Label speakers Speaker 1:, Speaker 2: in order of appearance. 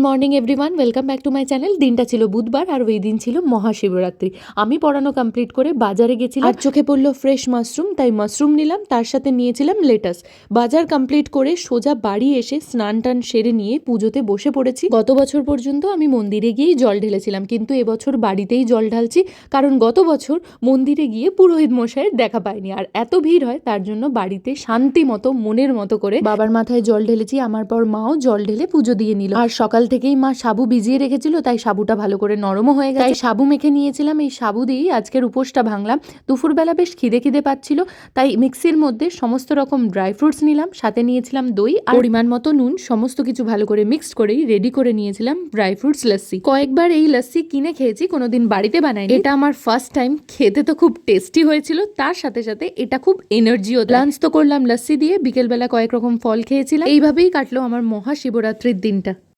Speaker 1: Morning everyone, welcome back to my channel. দিনটা ছিল বুধবার আর ওই দিন ছিল মহাশিবরাত্রি। আমি পড়ানো কমপ্লিট করে বাজারে গেছিলাম আর চোখে পড়লো ফ্রেশ মাশরুম, তাই মাশরুম নিলাম, তার সাথে নিয়েছিলাম লেটাস। বাজার কমপ্লিট করে সোজা বাড়ি এসে স্নান টান সেরে নিয়ে পুজোতে বসে পড়েছি। গত বছর পর্যন্ত আমি মন্দিরে গিয়েই জল ঢেলেছিলাম, কিন্তু এবছর বাড়িতেই জল ঢালছি, কারণ গত বছর মন্দিরে গিয়ে পুরোহিত মশাইয়ের দেখা পাইনি আর এত ভিড় হয়, তার জন্য বাড়িতে শান্তি মতো মনের মতো করে বাবার মাথায় জল ঢেলেছি। আমার পর মাও জল ঢেলে পুজো দিয়ে নিল। আর সকাল থেকেই মা সাবু ভিজিয়ে রেখেছিল, তাই সাবুটা ভালো করে নরমও হয়ে গেছে, তাই সাবু মেখে নিয়েছিলাম। এই সাবু দিয়েই আজকের উপোসটা ভাঙলাম। দুপুরবেলা বেশ খিদে পাচ্ছিল, তাই মিক্সির মধ্যে সমস্ত রকম ড্রাই ফ্রুটস নিলাম, সাথে নিয়েছিলাম দই আর পরিমাণ মতো নুন। সমস্ত কিছু ভালো করে মিক্সড করেই রেডি করে নিয়েছিলাম ড্রাই ফ্রুটস লস্যি। কয়েকবার এই লস্যি কিনে খেয়েছি, কোনোদিন বাড়িতে বানাইনি, এটা আমার ফার্স্ট টাইম। খেতে তো খুব টেস্টি হয়েছিল, তার সাথে সাথে এটা খুব এনার্জিও। লাঞ্চ তো করলাম লস্যি দিয়ে, বিকেলবেলা কয়েক রকম ফল খেয়েছিলাম। এইভাবেই কাটলো আমার মহাশিবরাত্রির দিনটা।